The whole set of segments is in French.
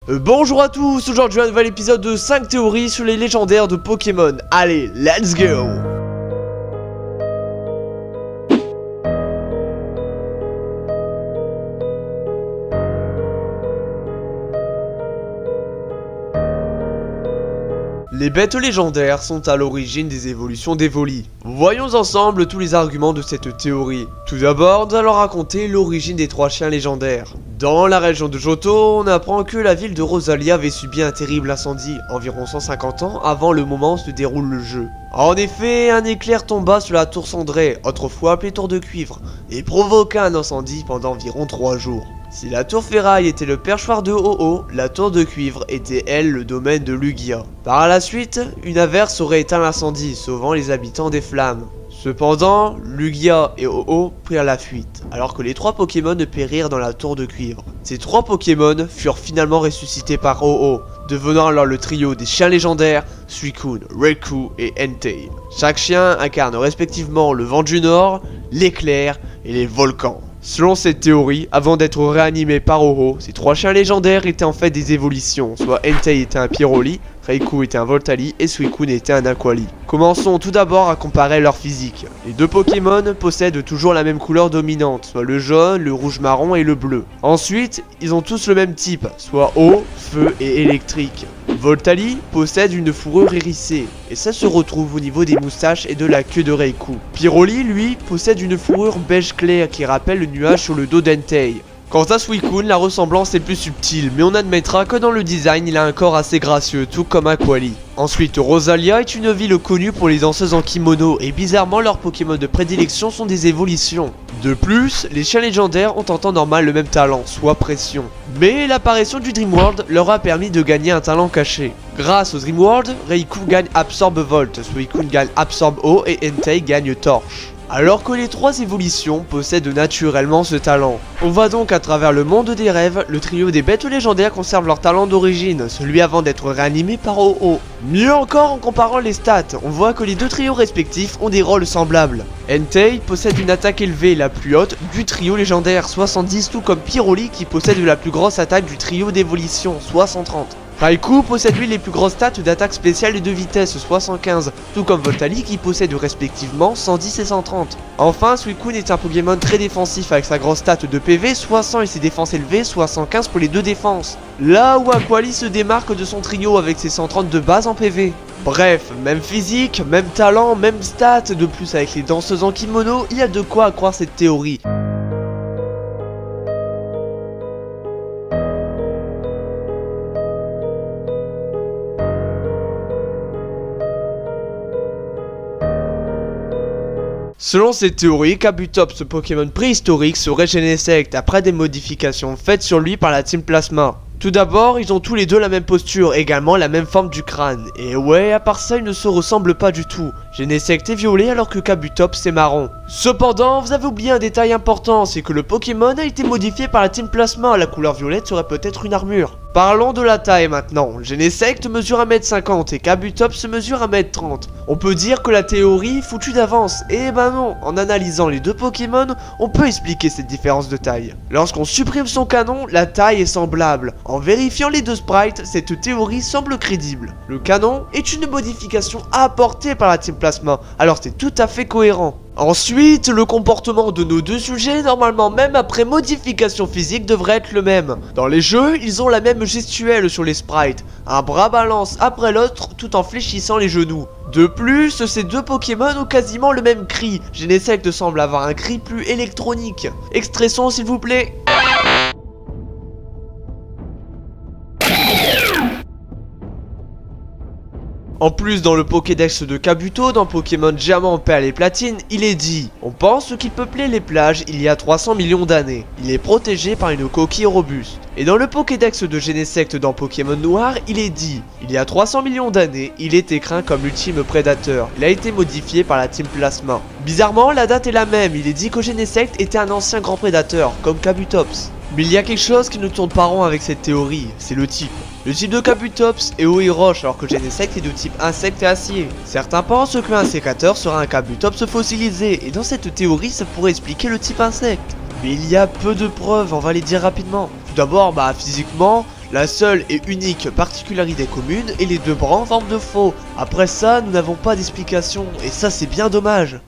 Bonjour à tous, aujourd'hui un nouvel épisode de 5 théories sur les légendaires de Pokémon. Allez, let's go! Les bêtes légendaires sont à l'origine des évolutions d'Evoli. Voyons ensemble tous les arguments de cette théorie. Tout d'abord, nous allons raconter l'origine des 3 chiens légendaires. Dans la région de Johto, on apprend que la ville de Rosalia avait subi un terrible incendie, environ 150 ans avant le moment où se déroule le jeu. En effet, un éclair tomba sur la tour cendrée, autrefois appelée tour de cuivre, et provoqua un incendie pendant environ 3 jours. Si la tour ferraille était le perchoir de Ho-Oh, la tour de cuivre était elle le domaine de Lugia. Par la suite, une averse aurait éteint l'incendie, sauvant les habitants des flammes. Cependant, Lugia et Ho-Oh prirent la fuite, alors que les 3 Pokémon périrent dans la tour de cuivre. Ces 3 Pokémon furent finalement ressuscités par Ho-Oh, devenant alors le trio des chiens légendaires, Suicune, Raikou et Entei. Chaque chien incarne respectivement le vent du nord, l'éclair et les volcans. Selon cette théorie, avant d'être réanimés par Ho-Oh, ces 3 chiens légendaires étaient en fait des évolutions, soit Entei était un Pyroli, Raikou était un Voltali et Suicune était un Aquali. Commençons tout d'abord à comparer leur physique. Les 2 Pokémon possèdent toujours la même couleur dominante, soit le jaune, le rouge marron et le bleu. Ensuite, ils ont tous le même type, soit eau, feu et électrique. Voltali possède une fourrure hérissée, et ça se retrouve au niveau des moustaches et de la queue de Raikou. Pyroli, lui, possède une fourrure beige clair qui rappelle le nuage sur le dos d'Entei. Quant à Suicune, la ressemblance est plus subtile, mais on admettra que dans le design, il a un corps assez gracieux, tout comme Aquali. Ensuite, Rosalia est une ville connue pour les danseuses en kimono, et bizarrement, leurs Pokémon de prédilection sont des évolutions. De plus, les chiens légendaires ont en temps normal le même talent, soit pression. Mais l'apparition du Dream World leur a permis de gagner un talent caché. Grâce au Dream World, Raikou gagne Absorbe Volt, Suicune gagne Absorbe Eau et Entei gagne Torche. Alors que les 3 évolutions possèdent naturellement ce talent. On va donc à travers le monde des rêves, le trio des bêtes légendaires conserve leur talent d'origine, celui avant d'être réanimé par Ho-Oh. Mieux encore, en comparant les stats, on voit que les 2 trios respectifs ont des rôles semblables. Entei possède une attaque élevée, la plus haute du trio légendaire, 70, tout comme Pyroli qui possède la plus grosse attaque du trio d'évolution, soit 130. Raikou possède lui les plus grosses stats d'attaque spéciale et de vitesse, soit 115, tout comme Voltali qui possède respectivement 110 et 130. Enfin, Suicune est un Pokémon très défensif avec sa grosse stat de PV, soit 100 et ses défenses élevées, soit 115 pour les 2 défenses. Là où Aquali se démarque de son trio avec ses 130 de base en PV. Bref, même physique, même talent, même stats, de plus avec les danseuses en kimono, il y a de quoi croire cette théorie. Selon cette théorie, Kabutops, Pokémon préhistorique, serait Genesect après des modifications faites sur lui par la Team Plasma. Tout d'abord, ils ont tous les 2 la même posture, également la même forme du crâne. Et ouais, à part ça, ils ne se ressemblent pas du tout. Genesect est violet alors que Kabutops est marron. Cependant, vous avez oublié un détail important, c'est que le Pokémon a été modifié par la Team Plasma, la couleur violette serait peut-être une armure. Parlons de la taille maintenant. Genesect mesure 1m50 et Kabutops mesure 1m30. On peut dire que la théorie est foutue d'avance. Et ben non, en analysant les 2 Pokémon, on peut expliquer cette différence de taille. Lorsqu'on supprime son canon, la taille est semblable. En vérifiant les 2 sprites, cette théorie semble crédible. Le canon est une modification apportée par la Team Plasma, alors c'est tout à fait cohérent. Ensuite, le comportement de nos 2 sujets, normalement même après modification physique, devrait être le même. Dans les jeux, ils ont la même gestuelle sur les sprites, un bras balance après l'autre tout en fléchissant les genoux. De plus, ces 2 Pokémon ont quasiment le même cri. Genesect semble avoir un cri plus électronique. Extrait son s'il vous plaît. En plus, dans le Pokédex de Kabuto, dans Pokémon Diamant, Perle et Platine, il est dit « On pense qu'il peuplait les plages il y a 300 millions d'années. Il est protégé par une coquille robuste. » Et dans le Pokédex de Genesect dans Pokémon Noir, il est dit « Il y a 300 millions d'années, il était craint comme l'ultime prédateur. Il a été modifié par la Team Plasma. » Bizarrement, la date est la même. Il est dit que Genesect était un ancien grand prédateur, comme Kabutops. Mais il y a quelque chose qui ne tourne pas rond avec cette théorie, c'est le type. Le type de Kabutops est eau et roche alors que Genesect est de type insecte et acier. Certains pensent qu'un sécateur sera un Kabutops fossilisé et dans cette théorie ça pourrait expliquer le type insecte. Mais il y a peu de preuves, on va les dire rapidement. Tout d'abord, physiquement, La seule et unique particularité commune est les deux bras en forme de faux. Après ça, nous n'avons pas d'explication, et ça c'est bien dommage.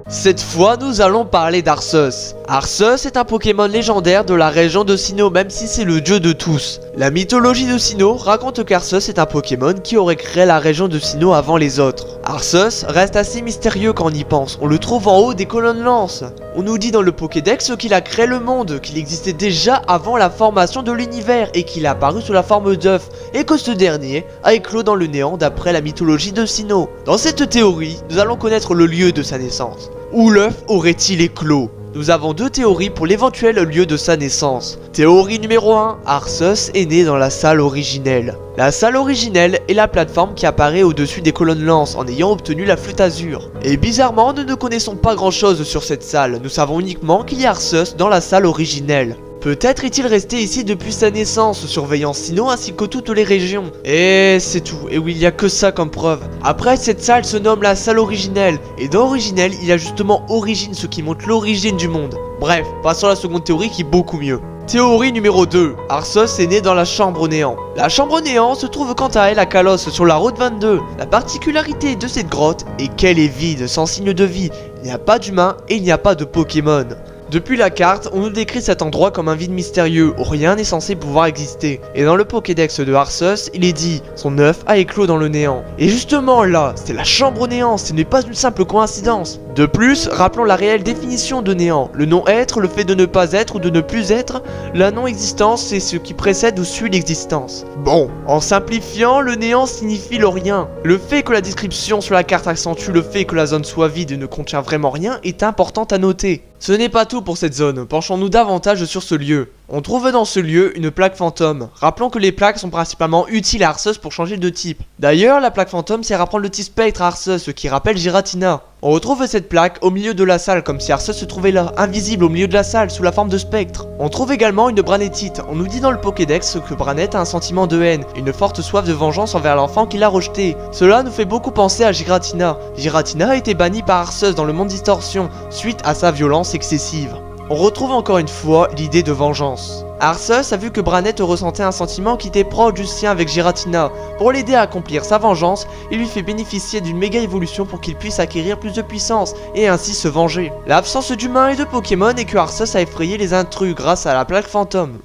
Cette fois, nous allons parler d'Arceus. Arceus est un Pokémon légendaire de la région de Sinnoh, même si c'est le dieu de tous. La mythologie de Sinnoh raconte qu'Arceus est un Pokémon qui aurait créé la région de Sinnoh avant les autres. Arceus reste assez mystérieux quand on y pense, on le trouve en haut des colonnes lance. On nous dit dans le Pokédex qu'il a créé le monde, qu'il existait déjà avant la formation de l'univers et qu'il est apparu sous la forme d'œuf, et que ce dernier a éclos dans le néant d'après la mythologie de Sinnoh. Dans cette théorie, nous allons connaître le lieu de sa naissance. Où l'œuf aurait-il éclos? Nous avons deux théories pour l'éventuel lieu de sa naissance. Théorie numéro 1, Arceus est né dans la salle originelle. La salle originelle est la plateforme qui apparaît au-dessus des colonnes lance en ayant obtenu la flûte azur. Et bizarrement, nous ne connaissons pas grand chose sur cette salle, nous savons uniquement qu'il y a Arceus dans la salle originelle. Peut-être est-il resté ici depuis sa naissance, surveillant Sinnoh ainsi que toutes les régions. Et c'est tout, et oui, il n'y a que ça comme preuve. Après, cette salle se nomme la salle originelle, et dans originelle, il y a justement origine, ce qui montre l'origine du monde. Bref, passons à la seconde théorie qui est beaucoup mieux. Théorie numéro 2, Arceus est né dans la chambre au néant. La chambre au néant se trouve quant à elle à Kalos sur la route 22. La particularité de cette grotte est qu'elle est vide, sans signe de vie. Il n'y a pas d'humains et il n'y a pas de Pokémon. Depuis la carte, on nous décrit cet endroit comme un vide mystérieux où rien n'est censé pouvoir exister. Et dans le Pokédex de Arceus, il est dit « Son œuf a éclos dans le néant ». Et justement là, c'est la chambre au néant, ce n'est pas une simple coïncidence. De plus, rappelons la réelle définition de néant. Le non-être, le fait de ne pas être ou de ne plus être. La non-existence, c'est ce qui précède ou suit l'existence. Bon, en simplifiant, le néant signifie le rien. Le fait que la description sur la carte accentue le fait que la zone soit vide et ne contient vraiment rien est important à noter. Ce n'est pas tout pour cette zone, penchons-nous davantage sur ce lieu. On trouve dans ce lieu une plaque fantôme. Rappelons que les plaques sont principalement utiles à Arceus pour changer de type. D'ailleurs, la plaque fantôme sert à prendre le type spectre à Arceus, ce qui rappelle Giratina. On retrouve cette plaque au milieu de la salle, comme si Arceus se trouvait là, invisible au milieu de la salle, sous la forme de spectre. On trouve également une Branettite. On nous dit dans le Pokédex que Branette a un sentiment de haine, une forte soif de vengeance envers l'enfant qui l'a rejeté. Cela nous fait beaucoup penser à Giratina. Giratina a été bannie par Arceus dans le monde Distorsion, suite à sa violence excessive. On retrouve encore une fois l'idée de vengeance. Arceus a vu que Branette ressentait un sentiment qui était proche du sien avec Giratina. Pour l'aider à accomplir sa vengeance, il lui fait bénéficier d'une méga évolution pour qu'il puisse acquérir plus de puissance et ainsi se venger. L'absence d'humains et de Pokémon est que Arceus a effrayé les intrus grâce à la plaque fantôme.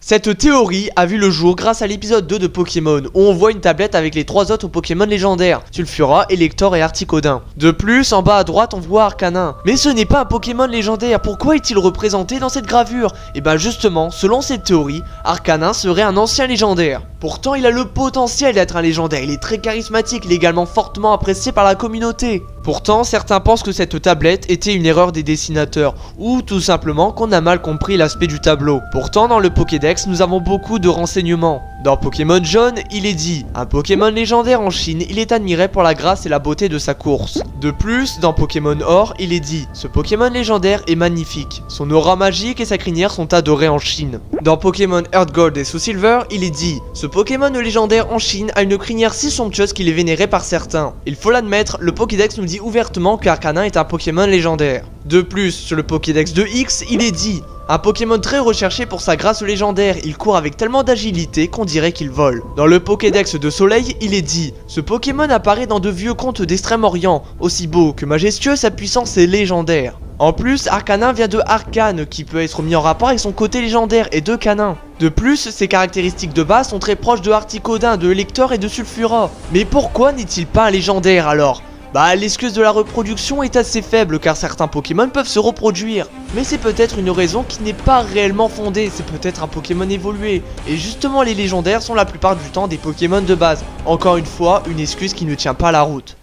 Cette théorie a vu le jour grâce à l'épisode 2 de Pokémon, où on voit une tablette avec les 3 autres Pokémon légendaires, Sulfura, Elector et Articodin. De plus, en bas à droite, on voit Arcanin. Mais ce n'est pas un Pokémon légendaire, pourquoi est-il représenté dans cette gravure? Et ben justement, selon cette théorie, Arcanin serait un ancien légendaire. Pourtant, il a le potentiel d'être un légendaire, il est très charismatique, il est également fortement apprécié par la communauté. Pourtant, certains pensent que cette tablette était une erreur des dessinateurs, ou tout simplement qu'on a mal compris l'aspect du tableau. Pourtant, dans le Pokédex, nous avons beaucoup de renseignements. Dans Pokémon Jaune, il est dit « Un Pokémon légendaire en Chine, il est admiré pour la grâce et la beauté de sa course. » De plus, dans Pokémon Or, il est dit « Ce Pokémon légendaire est magnifique. Son aura magique et sa crinière sont adorés en Chine. » Dans Pokémon Earth Gold et Soul Silver, il est dit « Ce Pokémon légendaire en Chine a une crinière si somptueuse qu'il est vénéré par certains. » Il faut l'admettre, le Pokédex nous dit ouvertement qu'Arcanin est un Pokémon légendaire. De plus, sur le Pokédex de X, il est dit un Pokémon très recherché pour sa grâce légendaire, il court avec tellement d'agilité qu'on dirait qu'il vole. Dans le Pokédex de Soleil, il est dit ce Pokémon apparaît dans de vieux contes d'Extrême-Orient, aussi beau que majestueux, sa puissance est légendaire. En plus, Arcanin vient de Arcane, qui peut être mis en rapport avec son côté légendaire, et de Canin. De plus, ses caractéristiques de base sont très proches de Articodin, de Elector et de Sulfura. Mais pourquoi n'est-il pas un légendaire alors ? Bah, l'excuse de la reproduction est assez faible car certains Pokémon peuvent se reproduire. Mais c'est peut-être une raison qui n'est pas réellement fondée, c'est peut-être un Pokémon évolué. Et justement les légendaires sont la plupart du temps des Pokémon de base. Encore une fois, une excuse qui ne tient pas la route.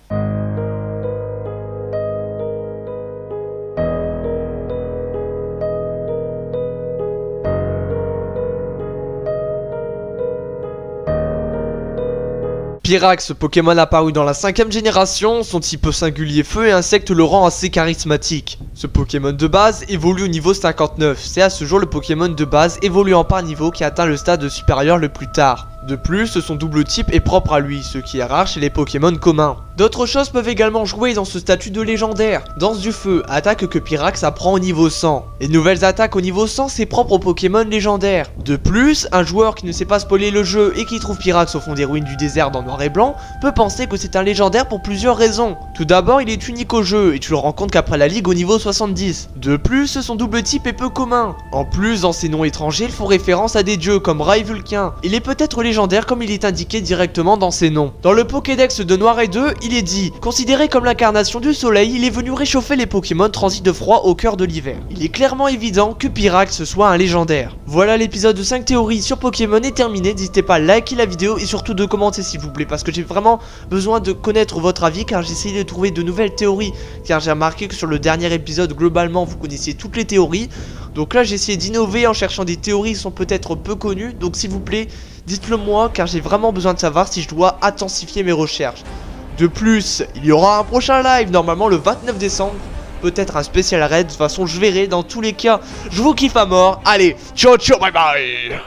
Pyrax, Pokémon apparu dans la 5ème génération, son type singulier feu et insecte le rend assez charismatique. Ce Pokémon de base évolue au niveau 59, c'est à ce jour le Pokémon de base évoluant par niveau qui atteint le stade supérieur le plus tard. De plus, son double type est propre à lui, ce qui est rare chez les Pokémon communs. D'autres choses peuvent également jouer dans ce statut de légendaire. Danse du feu, attaque que Pyrax apprend au niveau 100. Les nouvelles attaques au niveau 100, c'est propre aux Pokémon légendaires. De plus, un joueur qui ne sait pas spoiler le jeu et qui trouve Pyrax au fond des ruines du désert dans noir et blanc, peut penser que c'est un légendaire pour plusieurs raisons. Tout d'abord, il est unique au jeu et tu le rencontres qu'après la ligue au niveau 70. De plus, son double type est peu commun. En plus, dans ses noms étrangers, ils font référence à des dieux comme Ra et Vulcain. Il est peut-être légendaire comme il est indiqué directement dans ses noms. Dans le Pokédex de Noir et 2, il est dit: considéré comme l'incarnation du soleil, il est venu réchauffer les Pokémon transis de froid au cœur de l'hiver. Il est clairement évident que Pyrax soit un légendaire. Voilà, l'épisode de 5 théories sur Pokémon est terminé. N'hésitez pas à liker la vidéo et surtout de commenter s'il vous plaît, parce que j'ai vraiment besoin de connaître votre avis, car j'ai essayé de trouver de nouvelles théories, car j'ai remarqué que sur le dernier épisode globalement vous connaissiez toutes les théories. Donc là j'ai essayé d'innover en cherchant des théories qui sont peut-être peu connues. Donc s'il vous plaît, dites-le moi, car j'ai vraiment besoin de savoir si je dois intensifier mes recherches. De plus, il y aura un prochain live, normalement le 29 décembre. Peut-être un spécial raid, de toute façon je verrai. Dans tous les cas, je vous kiffe à mort. Allez, ciao ciao, bye bye.